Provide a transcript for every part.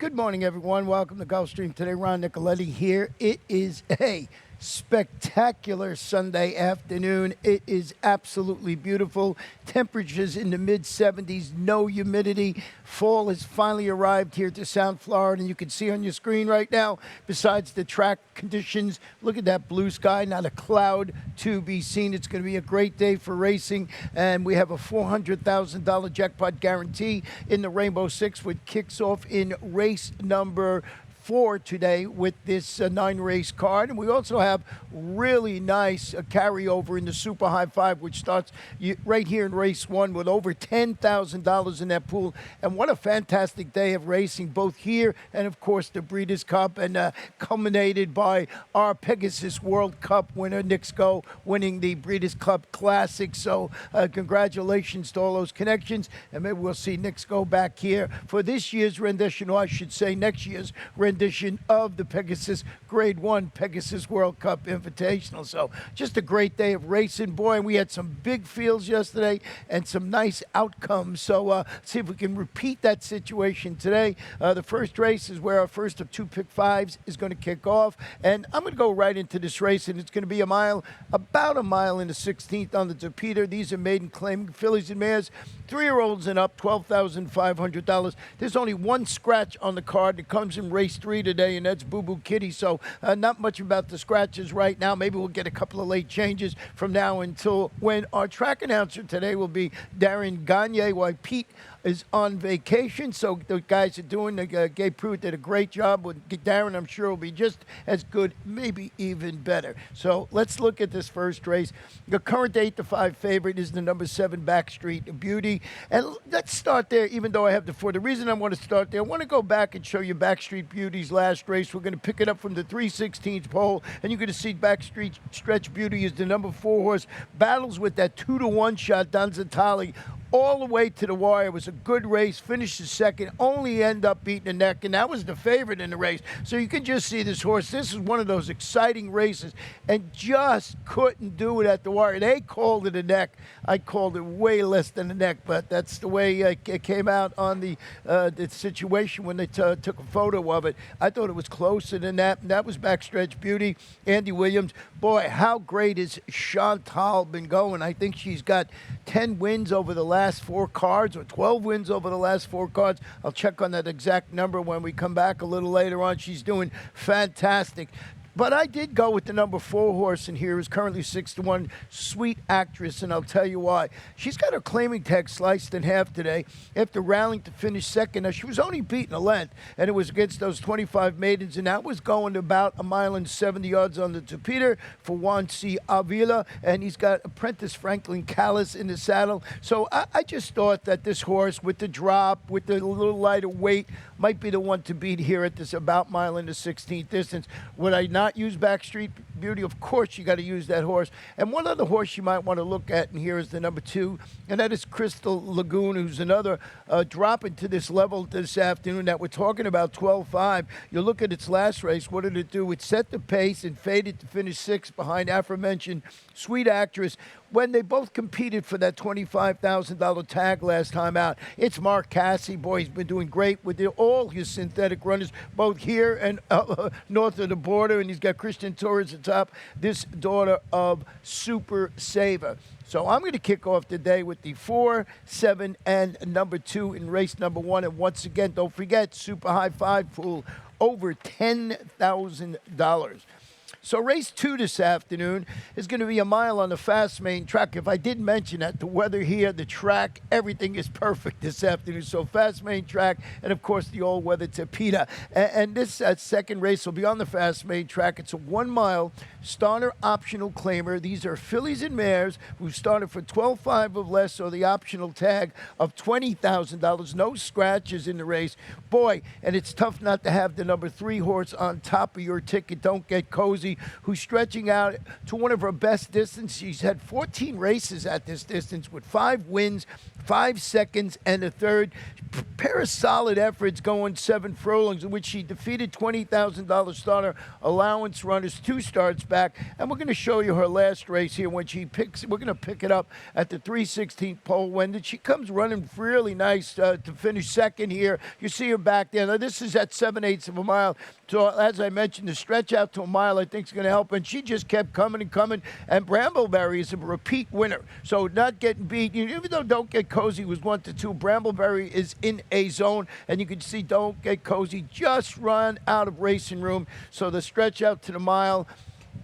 Good morning, everyone. Welcome to Gulfstream today. Ron Nicoletti here. It is a spectacular Sunday afternoon. It is absolutely beautiful. Temperatures in the mid-70s, no humidity. Fall has finally arrived here to South Florida, and you can see on your screen right now, besides the track conditions, look at that blue sky, not a cloud to be seen. It's going to be a great day for racing, and we have a $400,000 jackpot guarantee in the Rainbow Six, which kicks off in race number 4 today with this 9-race card. And we also have really nice carryover in the Super High Five, which starts right here in race 1 with over $10,000 in that pool. And what a fantastic day of racing, both here and, of course, the Breeders' Cup, and culminated by our Pegasus World Cup winner, Nixco, winning the Breeders' Cup Classic. So congratulations to all those connections. And maybe we'll see Nixco back here for this year's rendition, or I should say next year's rendition of the Pegasus Grade 1 Pegasus World Cup Invitational. So just a great day of racing. Boy, and we had some big fields yesterday and some nice outcomes. So see if we can repeat that situation today. The first race is where our first of 2 pick fives is going to kick off. And I'm going to go right into this race, and it's going to be about a mile in the 16th on the Torpedo. These are maiden claiming fillies and mares, 3-year-olds and up, $12,500. There's only one scratch on the card that comes in race 3 today, and that's Boo Boo Kitty. So not much about the scratches right now. Maybe we'll get a couple of late changes from now until when our track announcer today will be Darren Gagne, while Pete is on vacation. So the guys are doing, Gabe Pruitt did a great job with Darren. I'm sure will be just as good, maybe even better. So let's look at this first race. The current 8-5 favorite is the number 7 Backstreet Beauty. And let's start there, even though I have the 4. The reason I want to start there, I want to go back and show you Backstreet Beauty's last race. We're going to pick it up from the 3/16th pole, and you're going to see Backstreet Stretch Beauty is the number 4 horse, battles with that 2-1 shot, Donzatali, all the way to the wire. It was a good race, finished the second, only end up beating the neck, and that was the favorite in the race. So you can just see this horse. This is one of those exciting races, and just couldn't do it at the wire. They called it a neck. I called it way less than a neck, but that's the way it came out on the situation when they took a photo of it. I thought it was closer than that, and that was Backstretch Beauty. Andy Williams, boy, how great has Chantal been going? I think she's got 10 wins over the last 4 cards, or 12 wins over the last 4 cards. I'll check on that exact number when we come back a little later on. She's doing fantastic. But I did go with the number 4 horse in here, who's currently 6-1, Sweet Actress, and I'll tell you why. She's got her claiming tag sliced in half today after rallying to finish second. Now, she was only beaten a length, and it was against those 25 maidens, and that was going about 1 mile and 70 yards on the Torpedo for Juan C. Avila, and he's got apprentice Franklin Callis in the saddle. So I just thought that this horse, with the drop, with the little lighter weight, might be the one to beat here at this about mile in the 16th distance. Would I not use Backstreet Beauty? Of course you got to use that horse. And one other horse you might want to look at in here is the number 2, and that is Crystal Lagoon, who's another drop into this level this afternoon that we're talking about, 12-5. You look at its last race, what did it do? It set the pace and faded to finish 6th behind aforementioned Sweet Actress when they both competed for that $25,000 tag last time out. It's Mark Cassie. Boy, he's been doing great with all his synthetic runners, both here and north of the border, and he's got Christian Torres at top, this daughter of Super Saver. So I'm going to kick off today with the 4, 7, and number 2 in race number 1. And once again, don't forget, Super High Five pool, over $10,000. So race 2 this afternoon is going to be a mile on the fast main track. If I didn't mention that, the weather here, the track, everything is perfect this afternoon. So fast main track, and of course the all-weather Torpedo. And this second race will be on the fast main track. It's a 1-mile starter optional claimer. These are fillies and mares who started for $12,500 or less, or the optional tag of $20,000. No scratches in the race. Boy, and it's tough not to have the number 3 horse on top of your ticket. Don't get cozy. Cozy, who's stretching out to one of her best distances. She's had 14 races at this distance with 5 wins, 5 seconds, and a third. Pair of solid efforts going 7 furlongs, in which she defeated $20,000 starter allowance runners 2 starts back. And we're going to show you her last race here when she picks. We're going to pick it up at the 3/16 pole when she comes running really nice to finish second here. You see her back there. Now, this is at 7/8 of a mile. So, as I mentioned, the stretch out to a mile I think is going to help. And she just kept coming and coming. And Brambleberry is a repeat winner. So, not getting beat. Even though Don't Get Cozy was 1-2, Brambleberry is in a zone. And you can see Don't Get Cozy just run out of racing room. So, the stretch out to the mile.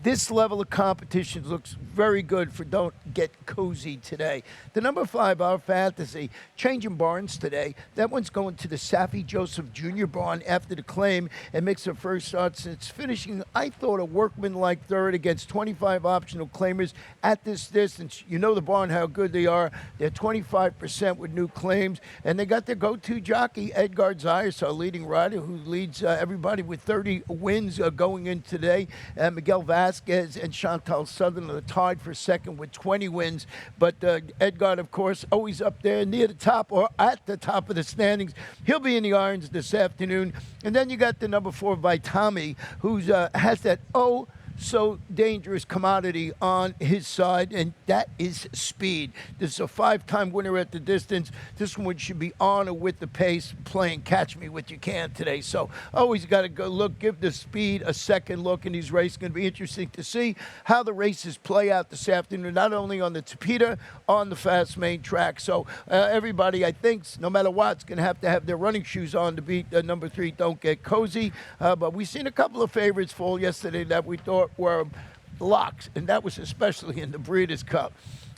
This level of competition looks very good for Don't Get Cozy today. The number 5, Our Fantasy, changing barns today. That one's going to the Safi Joseph Jr. barn after the claim and makes her first start since finishing, I thought, a workmanlike third against 25 optional claimers at this distance. You know the barn, how good they are. They're 25% with new claims, and they got their go-to jockey, Edgar Zayas, our leading rider, who leads everybody with 30 wins going in today. Miguel Vasquez and Chantal Sutherland are tied for second with 20 wins. But Edgar, of course, always up there near the top or at the top of the standings. He'll be in the irons this afternoon. And then you got the number 4, Vitami, who has that so dangerous commodity on his side, and that is speed. This is a 5-time winner at the distance. This one should be on or with the pace, playing catch me what you can today. So always got to go look, give the speed a second look in these races. Going to be interesting to see how the races play out this afternoon, not only on the Tapeta, on the fast main track. So everybody, I think, no matter what, is going to have their running shoes on to beat number 3, Don't Get Cozy. But we've seen a couple of favorites fall yesterday that we thought were locks, and that was especially in the Breeders' Cup.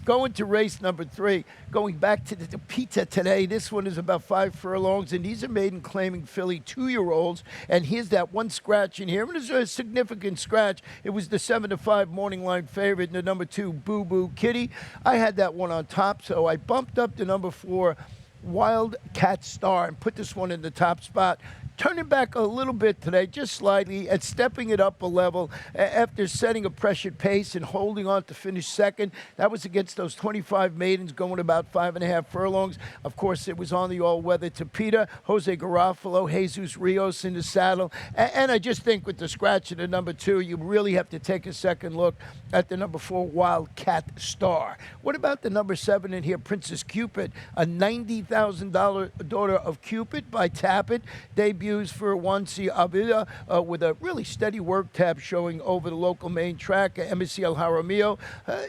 Going to race number 3, going back to the Tapeta today. This one is about 5 furlongs, and these are maiden claiming filly 2-year-olds. And here's that one scratch in here. And it's a significant scratch. It was the 7-5 morning line favorite, and the number 2, Boo Boo Kitty. I had that one on top, so I bumped up the number 4, Wildcat Star, and put this one in the top spot. Turning back a little bit today, just slightly, and stepping it up a level after setting a pressured pace and holding on to finish second. That was against those 25 maidens going about 5.5 furlongs. Of course, it was on the all-weather Tapeta. Jose Garofalo, Jesus Rios in the saddle. And I just think with the scratch of the number 2, you really have to take a second look at the number 4, Wildcat Star. What about the number 7 in here, Princess Cupid, a $90,000 daughter of Cupid by Tappet, debuts for Wansi Avila with a really steady work tab showing over the local main track, Emisiel Jaramillo.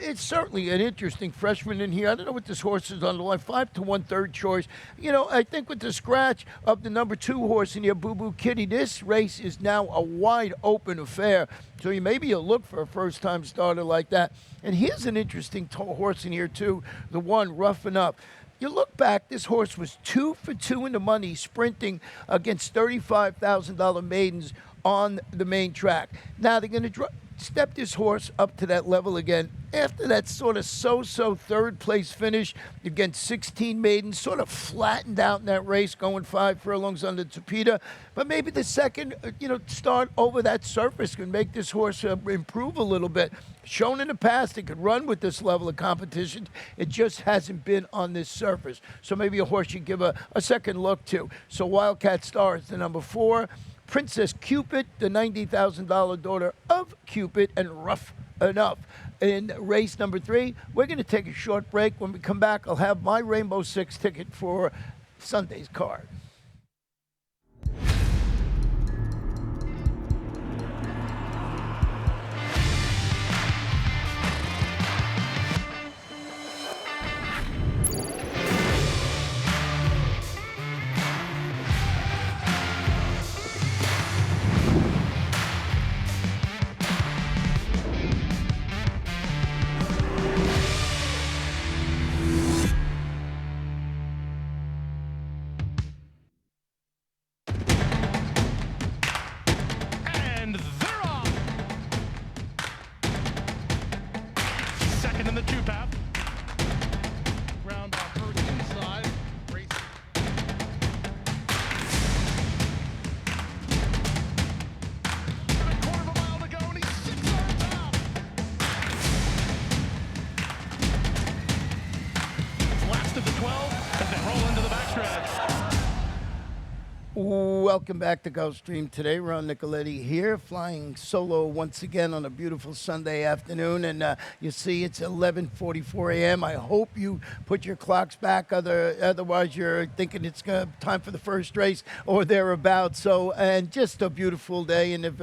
It's certainly an interesting freshman in here. I don't know what this horse is on the line, 5 to 1/3 choice. You know, I think with the scratch of the number 2 horse in here, Boo Boo Kitty, this race is now a wide open affair. So maybe you'll look for a first-time starter like that. And here's an interesting horse in here, too, the one, Roughing Up. You look back, this horse was 2 for 2 in the money, sprinting against $35,000 maidens on the main track. Now they're going to step this horse up to that level again. After that sort of so-so third-place finish against 16 maidens, sort of flattened out in that race, going 5 furlongs on the Tapeta. But maybe the second, start over that surface can make this horse improve a little bit. Shown in the past it could run with this level of competition. It just hasn't been on this surface. So maybe a horse you give a second look to. So Wildcat Star is the number 4. Princess Cupid, the $90,000 daughter of Cupid, and Rough Enough. In race number 3, we're going to take a short break. When we come back, I'll have my Rainbow Six ticket for Sunday's card. Welcome back to Gulfstream today. Ron Nicoletti here, flying solo once again on a beautiful Sunday afternoon. And you see, it's 11:44 a.m. I hope you put your clocks back. Otherwise, you're thinking it's time for the first race or thereabouts. So, and just a beautiful day. And if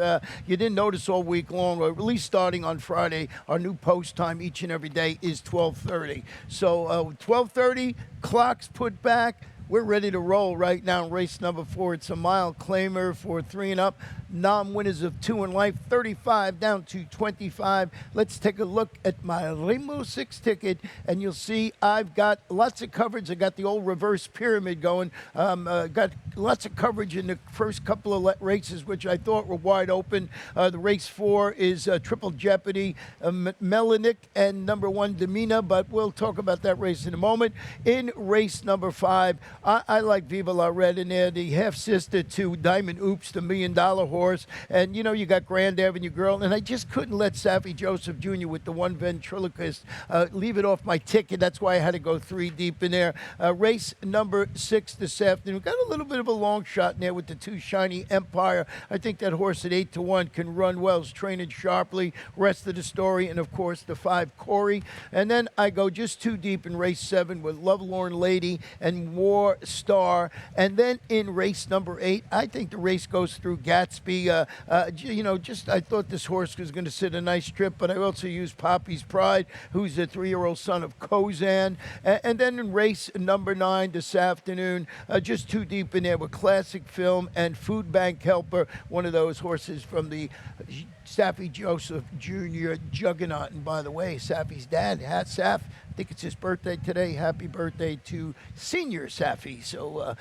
you didn't notice all week long, or at least starting on Friday, our new post time each and every day is 12:30. So 12:30, clocks put back. We're ready to roll right now in race number 4. It's a mile claimer for 3 and up. Non-winners of 2 in life, 35 down to 25. Let's take a look at my Rainbow 6 ticket, and you'll see I've got lots of coverage. I got the old reverse pyramid going. Got lots of coverage in the first couple of races, which I thought were wide open. The race 4 is Triple Jeopardy, Melanic, and number 1, Demina, but we'll talk about that race in a moment. In race number 5, I like Viva La Red in there, the half-sister to Diamond Oops, the $1 Million horse. And, you know, you got Grand Avenue Girl, and I just couldn't let Saffy Joseph Jr. with the 1 Ventriloquist leave it off my ticket. That's why I had to go 3 deep in there. Race number 6 this afternoon. Got a little bit of a long shot in there with the 2 Shiny Empire. I think that horse at 8-1 can run well. Is training sharply. Rest of the story, and, of course, the 5 Corey. And then I go just 2 deep in race 7 with Lovelorn Lady and War Star. And then in race number 8, I think the race goes through Gatsby. You know, just I thought this horse was going to sit a nice trip, but I also used Poppy's Pride, who's the 3-year-old son of Kozan. And then in race number 9 this afternoon, just 2 deep in there with Classic Film and Food Bank Helper, one of those horses from the Saffy Joseph Jr. Juggernaut. And by the way, Saffy's dad, Saff, I think it's his birthday today. Happy birthday to Senior Saffy. So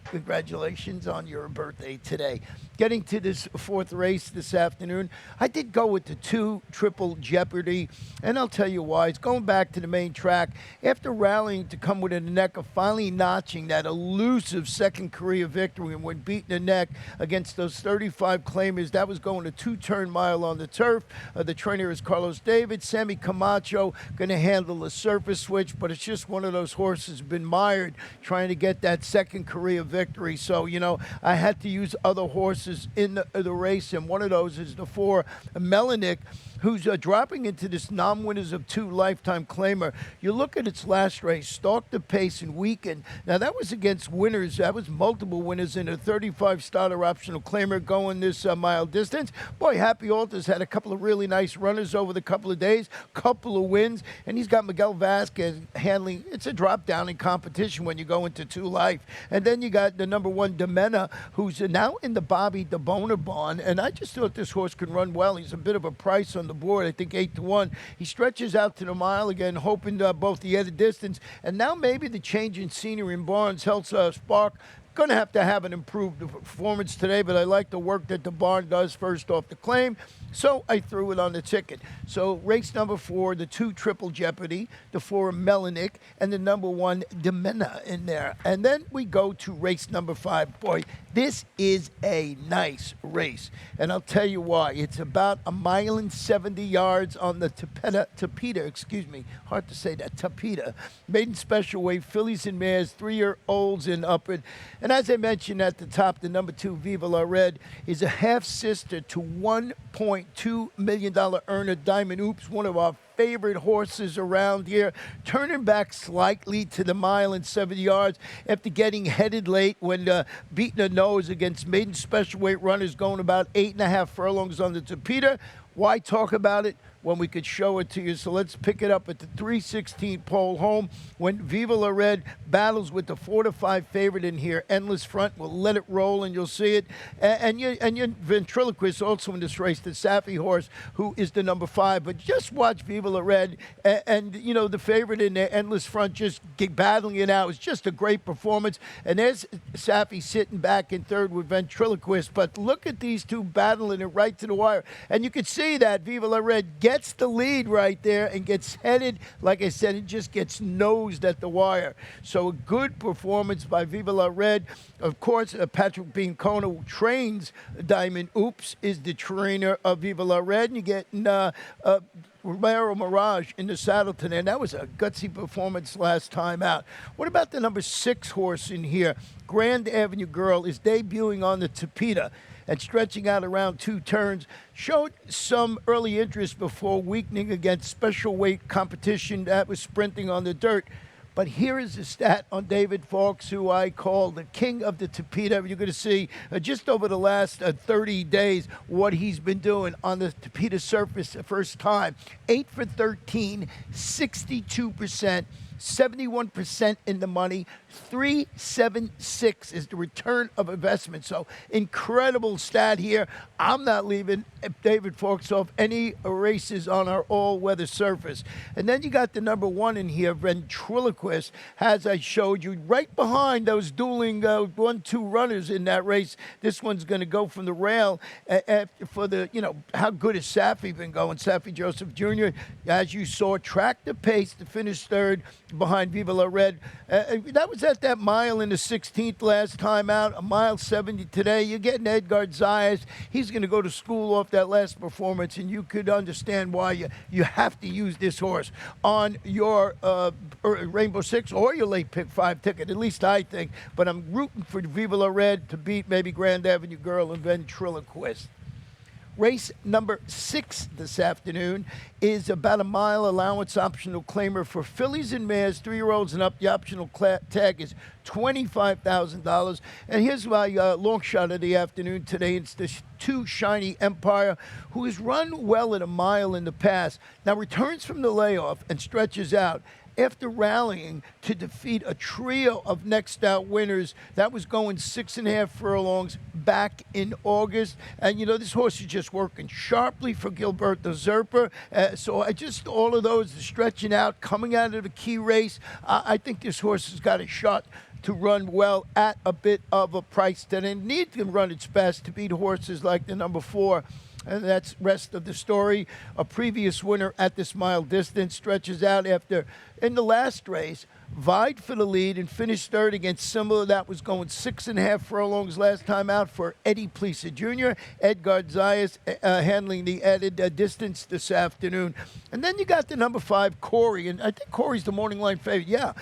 congratulations on your birthday today. Getting to this 4th race this afternoon, I did go with the 2 Triple Jeopardy, and I'll tell you why. It's going back to the main track. After rallying to come within the neck of finally notching that elusive second career victory, and when beating the neck against those 35 claimers, that was going a 2-turn mile on the turf. The trainer is Carlos David. Sammy Camacho going to handle the surface switch, but it's just one of those horses been mired trying to get that second career victory. So, you know, I had to use other horses in the race, and one of those is the 4 Melanic, who's dropping into this non-winners of 2 lifetime claimer. You look at its last race, stalked the pace and weakened. Now, that was against winners. That was multiple winners in a 35 starter optional claimer going this mile distance. Boy, Happy Alters had a couple of really nice runners over the couple of days, couple of wins, and he's got Miguel Vasquez handling. It's a drop down in competition when you go into 2 life. And then you got the number 1 Demena, who's now in the Bobby DeBona bond, and I just thought this horse could run well. He's a bit of a price on the board, I think 8-1. He stretches out to the mile again, hoping both the other distance, and now maybe the change in scenery in Barnes helps spark. Going to have an improved performance today, but I like the work that the barn does first off the claim, so I threw it on the ticket. So race number 4, the 2 Triple Jeopardy, the 4 Melanic, and the number 1 Demena in there. And then we go to race number 5. Boy, this is a nice race, and I'll tell you why. It's about 1.70 miles on the Tapeta, hard to say that, Tapeta. Maiden special weight, fillies and mares, 3-year-olds and upward. And as I mentioned at the top, the number 2 Viva La Red is a half-sister to $1.2 million earner Diamond Oops, one of our favorite horses around here, turning back slightly to the 1.70 miles after getting headed late when beating a nose against maiden special weight runners going about 8.5 furlongs on the Tapeta. Why talk about it when we could show it to you? So let's pick it up at the 3:16 pole home when Viva La Red battles with the 4-5 favorite in here. Endless Front. We'll let it roll and you'll see it. And your Ventriloquist also in this race, the Saffy horse, who is the number 5. But just watch Viva La Red and you know, the favorite in there, Endless Front, just battling it out. It's just a great performance. And there's Saffy sitting back in 3rd with Ventriloquist. But look at these 2 battling it right to the wire. And you can see that Viva La Red gets the lead right there and gets headed. Like I said, it just gets nosed at the wire. So a good performance by Viva La Red. Of course, Patrick Biancona, who trains Diamond Oops, is the trainer of Viva La Red. And you're getting Romero Mirage in the saddle today, and that was a gutsy performance last time out. What about the number 6 horse in here? Grand Avenue Girl is debuting on the Tapeta and stretching out around 2 turns. Showed some early interest before weakening against special weight competition that was sprinting on the dirt. But here is a stat on David Fawkes, who I call the king of the Tapeta. You're going to see just over the last 30 days what he's been doing on the Tapeta surface the first time. 8 for 13, 62%. 71% in the money, 376 is the return of investment. So incredible stat here. I'm not leaving David Fawkes off any races on our all-weather surface. And then you got the number 1 in here, Ventriloquist, as I showed you, right behind those dueling 1-2 runners in that race. This one's going to go from the rail for the, how good has Safi been going? Safi Joseph Jr., as you saw, tracked the pace to finish 3rd behind Viva La Red. That was at that mile in the 16th last time out, a mile 70 today. You're getting Edgar Zayas. He's going to go to school off that last performance, and you could understand why you have to use this horse on your Rainbow Six or your late pick 5 ticket, at least I think. But I'm rooting for Viva La Red to beat maybe Grand Avenue Girl and Ventriloquist. Race number 6 this afternoon is about a mile allowance optional claimer for fillies and mares, 3-year-olds and up. The optional tag is $25,000. And here's my long shot of the afternoon today. It's the 2 Shiny Empire, who has run well at a mile in the past. Now returns from the layoff and stretches out after rallying to defeat a trio of next out winners. That was going 6.5 furlongs back in August. And, this horse is just working sharply for Gilberto Zerpa. So all of those stretching out, coming out of the key race. I think this horse has got a shot to run well at a bit of a price that it needs to run its best to beat horses like the number 4. And that's rest of the story. A previous winner at this mile distance stretches out after, in the last race, vied for the lead and finished 3rd against similar. That was going 6.5 furlongs last time out for Eddie Plesa Jr. Edgar Zayas handling the added distance this afternoon. And then you got the number 5, Corey. And I think Corey's the morning line favorite. Yeah,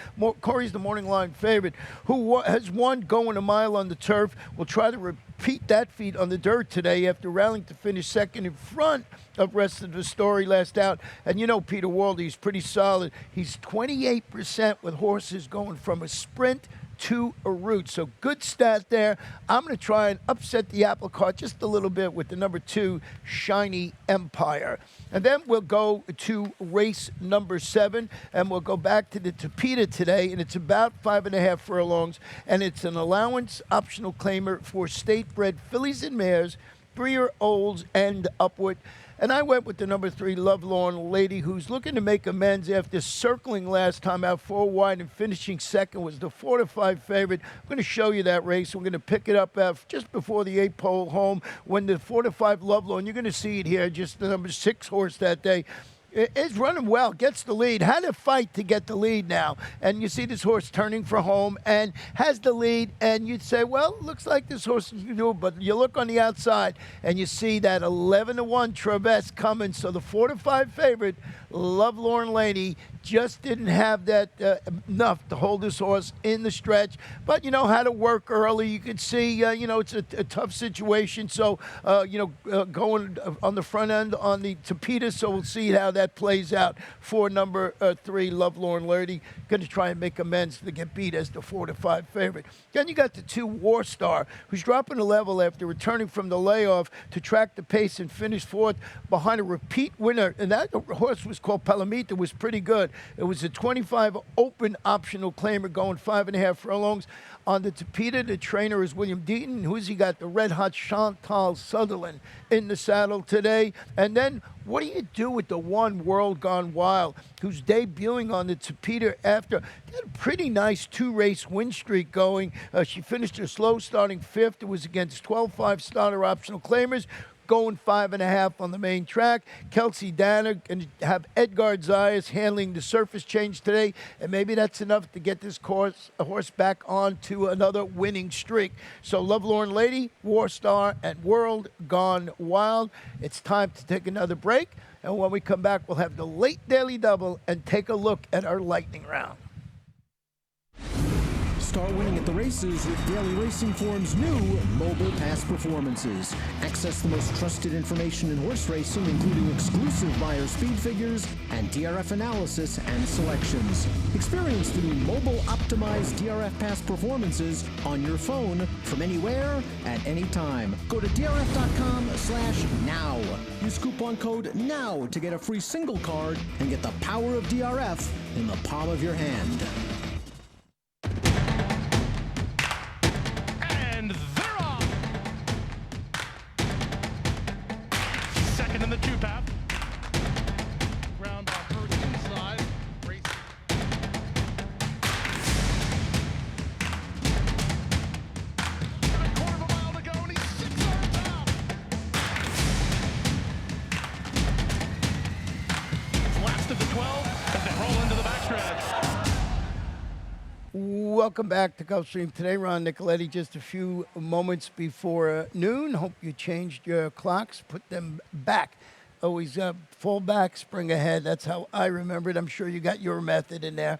Corey's the morning line favorite, who has won going a mile on the turf. Will try to repeat that feat on the dirt today after rallying to finish 2nd in front of rest of the story last out. And Peter Waldy's pretty solid. He's 28% with horses going from a sprint to a route. So good stat there. I'm going to try and upset the apple cart just a little bit with the number 2, Shiny Empire. And then we'll go to race number 7, and we'll go back to the Tapeta today, and it's about 5.5 furlongs, and it's an allowance optional claimer for state-bred fillies and mares, 3-year-olds and upward. And I went with the number 3, Lovelorn Lady, who's looking to make amends after circling last time out 4 wide and finishing 2nd, was the 4-5 favorite. I'm going to show you that race. We're going to pick it up just before the 8-pole home when the 4-5 Lovelorn, you're going to see it here, just the number 6 horse that day. Is running well, gets the lead, had to fight to get the lead now. And you see this horse turning for home and has the lead, and you'd say, well, looks like this horse is going to do it. But you look on the outside, and you see that 11-1 Traverse coming. So the 4-5 favorite, Lovelorn Lady, just didn't have that enough to hold this horse in the stretch. But, had to work early. You could see, it's a tough situation. So, going on the front end on the Tapeta, so we'll see how that plays out for number 3, Lovelorn Lady. Going to try and make amends to get beat as the 4-5 favorite. Then you got the 2 War Star, who's dropping a level after returning from the layoff to track the pace and finish 4th behind a repeat winner. And that horse was called Palomita, was pretty good. It was a 25 open optional claimer going 5.5 furlongs. On the Tapeta, the trainer is William Deaton. Who's he got? The red-hot Chantal Sutherland in the saddle today. And then what do you do with the 1 World Gone Wild, who's debuting on the Tapeta after had a pretty nice 2-race win streak going? She finished her slow starting 5th. It was against 12-5 starter optional claimers, going 5.5 on the main track. Kelsey Danner going to have Edgar Zayas handling the surface change today, and maybe that's enough to get this horse back on to another winning streak. So Lovelorn Lady, War Star, and World Gone Wild. It's time to take another break, And when we come back, we'll have the late daily double and take a look at our lightning round. Start winning at the races with Daily Racing Form's new mobile pass performances. Access the most trusted information in horse racing, including exclusive buyer speed figures and DRF analysis and selections. Experience the new mobile optimized DRF pass performances on your phone from anywhere at any time. Go to drf.com/now. Use coupon code NOW to get a free single card and get the power of DRF in the palm of your hand. And they're off. Second in the two-path. Ground off first inside. Race. And a quarter of a mile to go, and he's 6 yards out. Last of the 12 as they roll into the backstretch. Welcome back to Gulfstream. Today, Ron Nicoletti, just a few moments before noon. Hope you changed your clocks, put them back. Always fall back, spring ahead. That's how I remember it. I'm sure you got your method in there.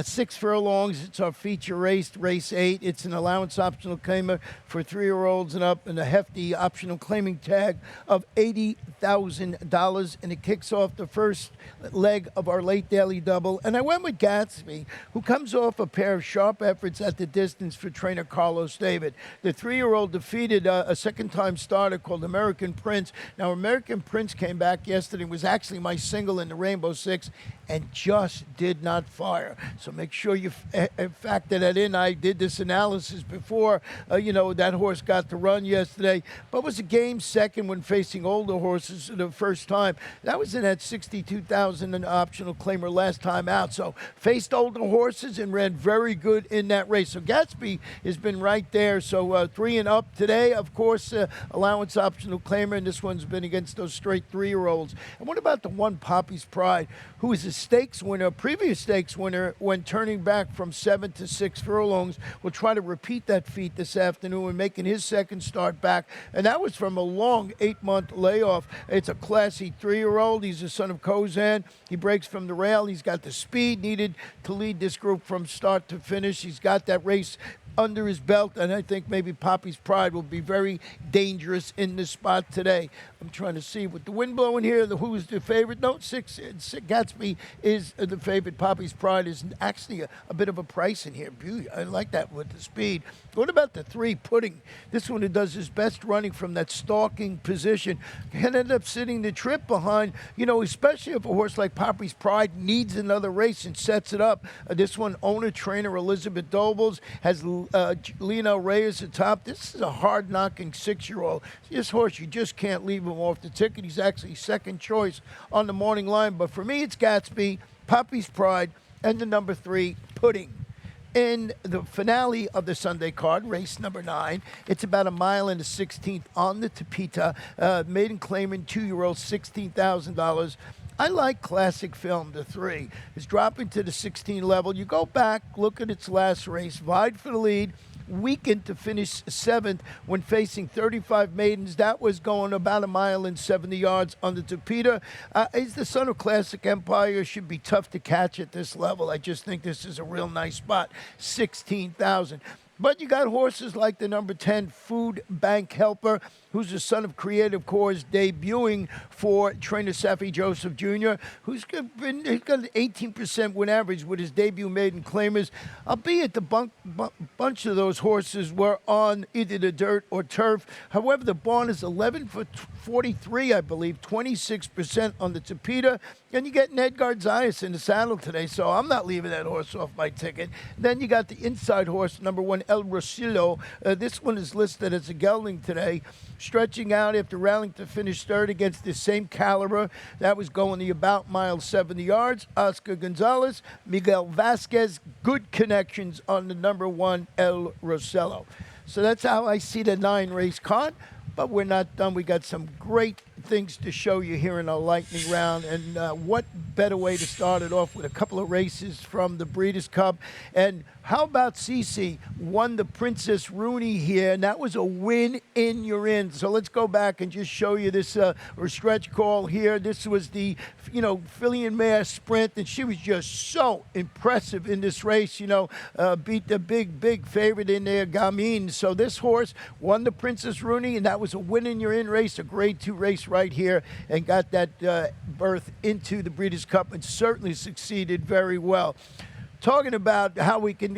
6 furlongs. It's our feature race, race 8. It's an allowance optional claimer for 3-year-olds and up, and a hefty optional claiming tag of $80,000. And it kicks off the first leg of our late daily double. And I went with Gatsby, who comes off a pair of sharp efforts at the distance for trainer Carlos David. The 3-year-old defeated a second-time starter called American Prince. Now, American Prince came back yesterday, was actually my single in the Rainbow Six, and just did not fire. So make sure you factor that in. I did this analysis before, that horse got to run yesterday, but was a game second when facing older horses for the first time. That was in that 62,000 an optional claimer last time out. So faced older horses and ran very good in that race. So Gatsby has been right there. So 3 and up today, of course, allowance optional claimer, and this one's been against those straight 3-year-olds. And what about the one Poppy's Pride, who is a stakes winner, a previous stakes winner, when turning back from 7 to 6 furlongs? We'll try to repeat that feat this afternoon and making his second start back. And that was from a long 8-month layoff. It's a classy 3-year-old. He's the son of Kozan. He breaks from the rail. He's got the speed needed to lead this group from start to finish. He's got that race under his belt, and I think maybe Poppy's Pride will be very dangerous in this spot today. I'm trying to see with the wind blowing here, who's the favorite. No, 6 Gatsby is the favorite. Poppy's Pride is actually a bit of a price in here. I like that with the speed. What about the 3 Pudding? This one who does his best running from that stalking position can end up sitting the trip behind, especially if a horse like Poppy's Pride needs another race and sets it up. This one, owner-trainer Elizabeth Dobles has Lionel Reyes at top. This is a hard-knocking 6-year-old. This horse, you just can't leave him off the ticket. He's actually second choice on the morning line. But for me, it's Gatsby, Poppy's Pride, and the number 3, Pudding. In the finale of the Sunday card, race number 9, it's about a mile and a 16th on the Tapita. Maiden claiming 2-year-old, $16,000. I like Classic Film, the 3. It's dropping to the 16 level. You go back, look at its last race, vied for the lead, weakened to finish 7th when facing 35 maidens. That was going about a mile and 70 yards on the Tapita. He's the son of Classic Empire. Should be tough to catch at this level. I just think this is a real nice spot. 16,000. But you got horses like the number 10 Food Bank Helper, who's the son of Creative Corps, debuting for trainer Safi Joseph Jr., he's got an 18% win average with his debut maiden claimers, albeit the bunch of those horses were on either the dirt or turf. However, the barn is 11 for 43, I believe, 26% on the Tapita. And you get Edgar Zayas in the saddle today, so I'm not leaving that horse off my ticket. Then you got the inside horse, number 1, El Rosillo. This one is listed as a gelding today, stretching out after rallying to finish 3rd against the same caliber. That was going the about mile 70 yards. Oscar Gonzalez, Miguel Vasquez, good connections on the number 1, El Rosillo. So that's how I see the 9 race card. But we're not done. We got some great things to show you here in our lightning round. And what better way to start it off with a couple of races from the Breeders' Cup. And how about Cece won the Princess Rooney here, and that was a win in your in. So let's go back and just show you this or stretch call here. This was the, filly mare sprint, and she was just so impressive in this race, beat the big favorite in there, Gamine. So this horse won the Princess Rooney, and that was a win in your in race, a grade 2 race right here, and got that berth into the Breeders' Cup and certainly succeeded very well. Talking about how we can,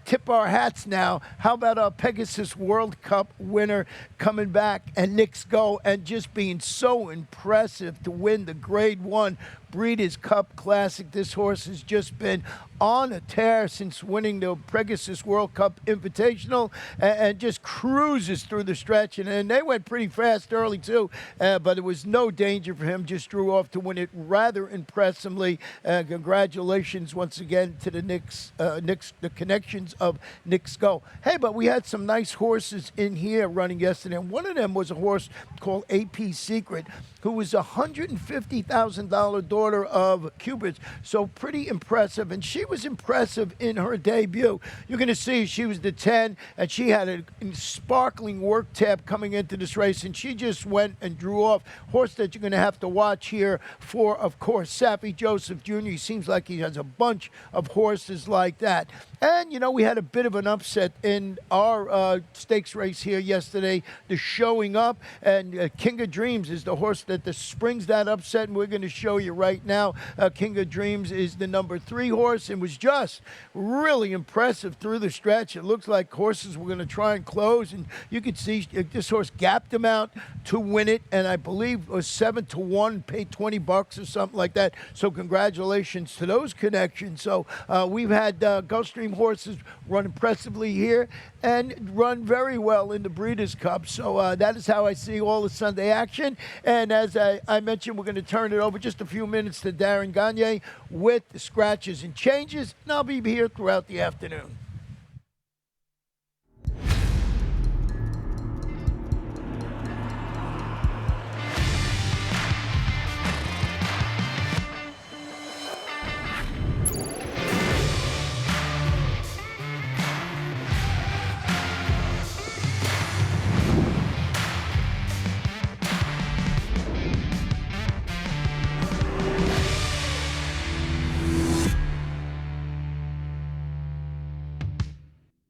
tip our hats now. How about our Pegasus World Cup winner coming back and Knicks Go and just being so impressive to win the Grade 1 Breeders' Cup Classic. This horse has just been on a tear since winning the Pegasus World Cup Invitational and just cruises through the stretch. And they went pretty fast early, too, but it was no danger for him. Just drew off to win it rather impressively. Congratulations once again to the Knicks, the connections of Knicks Go. Hey, but we had some nice horses in here running yesterday, and one of them was a horse called AP Secret, who was a $150,000 daughter of Cupid's. So pretty impressive, and she was impressive in her debut. You're going to see she was the 10, and she had a sparkling work tab coming into this race, and she just went and drew off. Horse that you're going to have to watch here for, of course, Sappy Joseph Jr. He seems like he has a bunch of horses like that. And, we had a bit of an upset in our stakes race here yesterday, the Showing Up, and King of Dreams is the horse that springs that upset, and we're going to show you right now. King of Dreams is the number 3 horse and was just really impressive through the stretch. It looks like horses were going to try and close, and you could see this horse gapped him out to win it, and I believe it was 7-1, paid $20 or something like that. So congratulations to those connections. So we've had Gulfstream horses run impressively here and run very well in the Breeders' Cup. So that is how I see all the Sunday action. And as I mentioned, we're going to turn it over just a few minutes to Darren Gagne with the scratches and changes, and I'll be here throughout the afternoon.